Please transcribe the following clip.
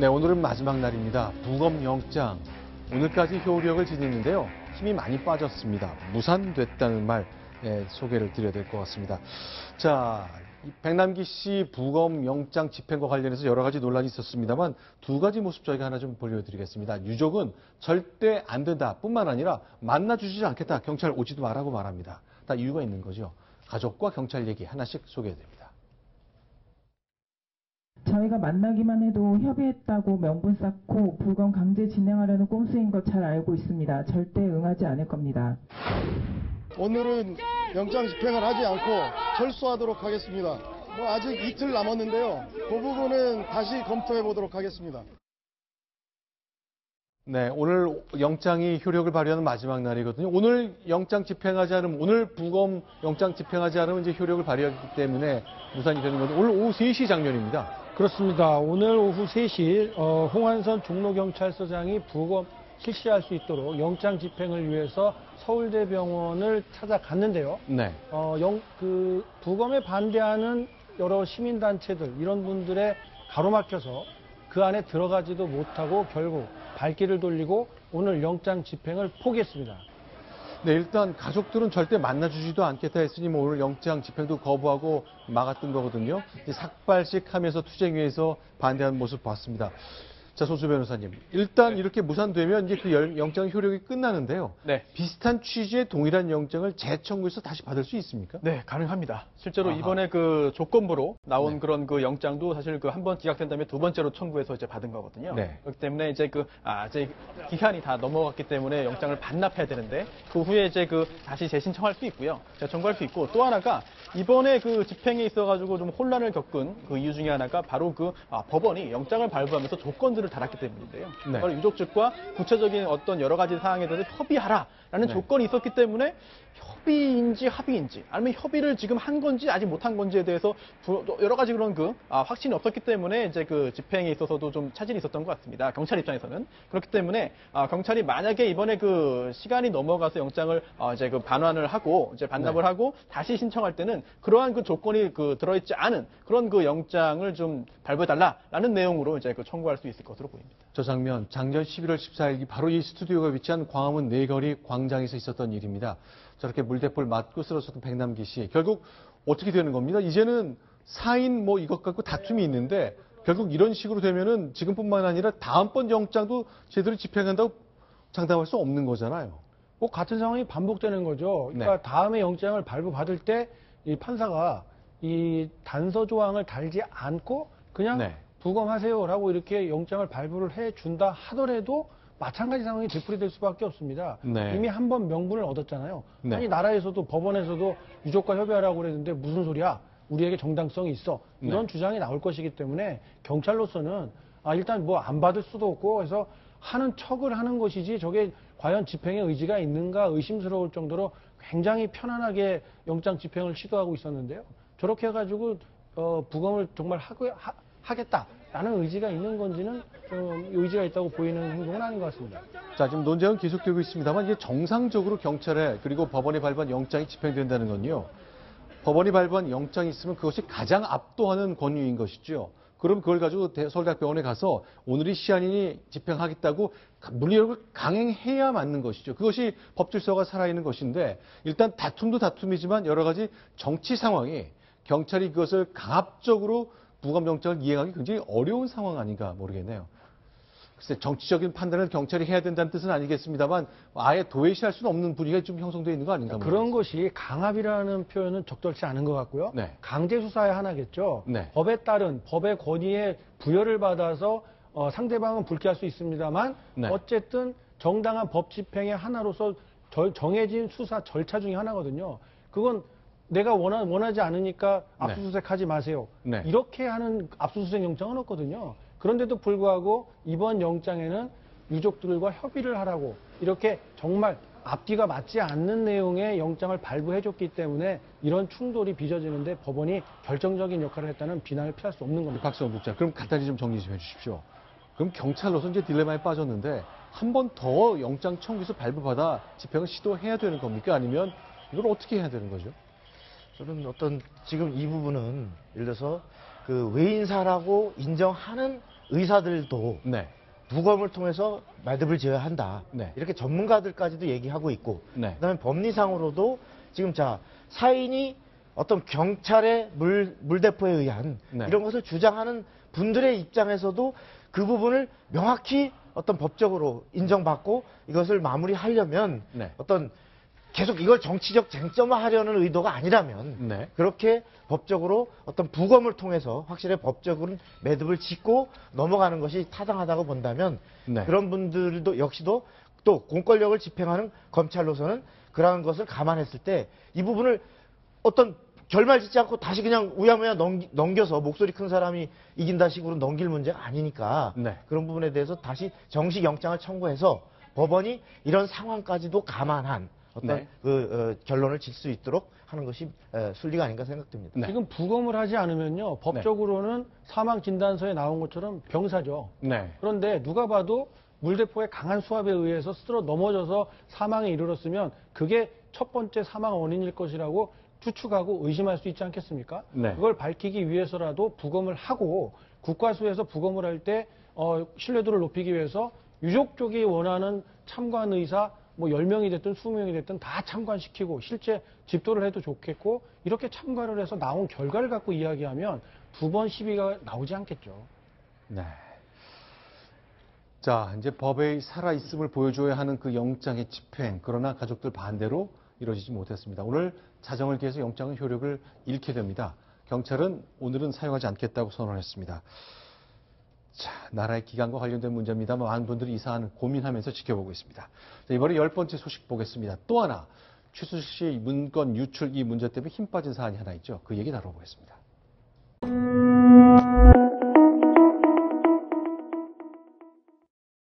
네, 오늘은 마지막 날입니다. 부검영장. 오늘까지 효력을 지니는데요. 힘이 많이 빠졌습니다. 무산됐다는 말 소개를 드려야 될 것 같습니다. 자, 백남기 씨 부검영장 집행과 관련해서 여러 가지 논란이 있었습니다만 두 가지 모습 저희가 하나 좀 보여드리겠습니다. 유족은 절대 안 된다 뿐만 아니라 만나주지 않겠다. 경찰 오지도 말라고 말합니다. 다 이유가 있는 거죠. 가족과 경찰 얘기 하나씩 소개해드립니다. 저희가 만나기만 해도 협의했다고 명분 쌓고 부검 강제 진행하려는 꼼수인 것 잘 알고 있습니다. 절대 응하지 않을 겁니다. 오늘은 영장 집행을 하지 않고 철수하도록 하겠습니다. 아직 이틀 남았는데요. 그 부분은 다시 검토해 보도록 하겠습니다. 네, 오늘 영장이 효력을 발휘하는 마지막 날이거든요. 오늘 영장 집행하지 않으면, 오늘 부검 영장 집행하지 않으면 이제 효력을 발휘하기 때문에 무산이 되는 건데, 오늘 오후 3시 장면입니다. 그렇습니다. 오늘 오후 3시 홍한선 종로경찰서장이 부검 실시할 수 있도록 영장 집행을 위해서 서울대병원을 찾아갔는데요. 네. 부검에 반대하는 여러 시민단체들, 이런 분들의 가로막혀서 그 안에 들어가지도 못하고 결국 발길을 돌리고 오늘 영장 집행을 포기했습니다. 네, 일단 가족들은 절대 만나주지도 않겠다 했으니 뭐 오늘 영장 집행도 거부하고 막았던 거거든요. 삭발식 하면서 투쟁위에서 반대하는 모습 봤습니다. 자, 소수 변호사님. 일단 이렇게 무산되면 이제 그 영장 효력이 끝나는데요. 네. 비슷한 취지의 동일한 영장을 재청구해서 다시 받을 수 있습니까? 네, 가능합니다. 실제로 아하. 이번에 그 조건부로 나온 네. 그런 그 영장도 사실 그 한 번 기각된 다음에 두 번째로 청구해서 이제 받은 거거든요. 네. 그렇기 때문에 이제 이제 기한이 다 넘어갔기 때문에 영장을 반납해야 되는데 그 후에 이제 다시 재신청할 수 있고요. 재청구할 수 있고 또 하나가 이번에 그 집행에 있어가지고 좀 혼란을 겪은 그 이유 중에 하나가 바로 법원이 영장을 발부하면서 조건들을 달았기 때문인데요. 네. 바로 유족 측과 구체적인 어떤 여러 가지 사항에 대해서 협의하라라는 네. 조건이 있었기 때문에 협의인지 합의인지 아니면 협의를 지금 한 건지 아직 못한 건지에 대해서 여러 가지 그런 확신이 없었기 때문에 이제 그 집행에 있어서도 좀 차질이 있었던 것 같습니다. 경찰 입장에서는. 그렇기 때문에 경찰이 만약에 이번에 그 시간이 넘어가서 영장을 이제 반환을 하고 이제 반납을 네. 하고 다시 신청할 때는 그러한 그 조건이 들어있지 않은 그런 그 영장을 좀 발부해달라라는 내용으로 이제 청구할 수 있을 것으로 보입니다. 저 장면 작년 11월 14일 바로 이 스튜디오가 위치한 광화문 내거리 광장에서 있었던 일입니다. 저렇게 물대포를 맞고 쓰러졌던 백남기 씨. 결국 어떻게 되는 겁니다. 이제는 사인 이것 갖고 다툼이 있는데 결국 이런 식으로 되면은 지금뿐만 아니라 다음번 영장도 제대로 집행한다고 장담할 수 없는 거잖아요. 같은 상황이 반복되는 거죠. 그러니까 네. 다음에 영장을 발부받을 때 이 판사가 이 단서 조항을 달지 않고 그냥 네. 부검하세요라고 이렇게 영장을 발부를 해준다 하더라도 마찬가지 상황이 되풀이될 수밖에 없습니다. 네. 이미 한 번 명분을 얻었잖아요. 네. 아니 나라에서도 법원에서도 유족과 협의하라고 그랬는데 무슨 소리야? 우리에게 정당성이 있어. 이런 네. 주장이 나올 것이기 때문에 경찰로서는 일단 안 받을 수도 없고 해서 하는 척을 하는 것이지 저게 과연 집행의 의지가 있는가 의심스러울 정도로 굉장히 편안하게 영장 집행을 시도하고 있었는데요. 저렇게 해가지고 부검을 정말 하겠다라는 의지가 있는 건지는 의지가 있다고 보이는 행동은 아닌 것 같습니다. 자, 지금 논쟁은 계속되고 있습니다만 이게 정상적으로 경찰에 그리고 법원이 발부한 영장이 집행된다는 건요. 법원이 발부한 영장이 있으면 그것이 가장 압도하는 권위인 것이죠. 그럼 그걸 가지고 서울대학병원에 가서 오늘이 시한이니 집행하겠다고 물리력을 강행해야 맞는 것이죠. 그것이 법질서가 살아있는 것인데 일단 다툼도 다툼이지만 여러 가지 정치 상황이 경찰이 그것을 강압적으로 부검영장을 이행하기 굉장히 어려운 상황 아닌가 모르겠네요. 글쎄 정치적인 판단을 경찰이 해야 된다는 뜻은 아니겠습니다만 아예 도외시할 수는 없는 분위기가 좀 형성되어 있는 거 아닌가 모르겠습니다. 그런 것이 강압이라는 표현은 적절치 않은 것 같고요. 네. 강제 수사의 하나겠죠. 네. 법에 따른 법의 권위에 부여를 받아서 상대방은 불쾌할 수 있습니다만 네. 어쨌든 정당한 법 집행의 하나로서 정해진 수사 절차 중에 하나거든요. 그건 내가 원하지 않으니까 압수수색하지 마세요. 네. 이렇게 하는 압수수색 영장은 없거든요. 그런데도 불구하고 이번 영장에는 유족들과 협의를 하라고 이렇게 정말 앞뒤가 맞지 않는 내용의 영장을 발부해줬기 때문에 이런 충돌이 빚어지는데 법원이 결정적인 역할을 했다는 비난을 피할 수 없는 겁니다. 박수원 국장, 그럼 간단히 좀 정리 좀 해주십시오. 그럼 경찰로서 이제 딜레마에 빠졌는데 한 번 더 영장 청구해서 발부받아 집행을 시도해야 되는 겁니까? 아니면 이걸 어떻게 해야 되는 거죠? 저는 지금 이 부분은 예를 들어서 그 외인사라고 인정하는 의사들도 네. 부검을 통해서 매듭을 지어야 한다. 네. 이렇게 전문가들까지도 얘기하고 있고, 네. 그다음에 법리상으로도 지금 사인이 어떤 경찰의 물대포에 의한 네. 이런 것을 주장하는 분들의 입장에서도 그 부분을 명확히 어떤 법적으로 인정받고 이것을 마무리하려면 네. 어떤 계속 이걸 정치적 쟁점화하려는 의도가 아니라면 네. 그렇게 법적으로 어떤 부검을 통해서 확실히 법적으로 매듭을 짓고 넘어가는 것이 타당하다고 본다면 네. 그런 분들도 역시도 또 공권력을 집행하는 검찰로서는 그러한 것을 감안했을 때 이 부분을 어떤 결말 짓지 않고 다시 그냥 우야무야 넘겨서 목소리 큰 사람이 이긴다 식으로 넘길 문제가 아니니까 네. 그런 부분에 대해서 다시 정식 영장을 청구해서 법원이 이런 상황까지도 감안한 어떤 네. 결론을 질 수 있도록 하는 것이 순리가 아닌가 생각됩니다. 네. 지금 부검을 하지 않으면요. 법적으로는 사망 진단서에 나온 것처럼 병사죠. 네. 그런데 누가 봐도 물대포의 강한 수압에 의해서 쓰러 넘어져서 사망에 이르렀으면 그게 첫 번째 사망 원인일 것이라고 추측하고 의심할 수 있지 않겠습니까? 네. 그걸 밝히기 위해서라도 부검을 하고 국과수에서 부검을 할 때 신뢰도를 높이기 위해서 유족 쪽이 원하는 참관 의사 뭐 10명이 됐든 20명이 됐든 다 참관시키고 실제 집도를 해도 좋겠고 이렇게 참관을 해서 나온 결과를 갖고 이야기하면 두 번 시비가 나오지 않겠죠. 네. 자, 이제 법의 살아있음을 보여줘야 하는 그 영장의 집행, 그러나 가족들 반대로 이루어지지 못했습니다. 오늘 자정을 기해서 영장의 효력을 잃게 됩니다. 경찰은 오늘은 사용하지 않겠다고 선언했습니다. 자, 나라의 기강과 관련된 문제입니다만 많은 분들이 이 사안을 고민하면서 지켜보고 있습니다. 자, 이번에 10번째 소식 보겠습니다. 또 하나 최순실 씨 문건 유출 이 문제 때문에 힘 빠진 사안이 하나 있죠. 그 얘기 다뤄보겠습니다.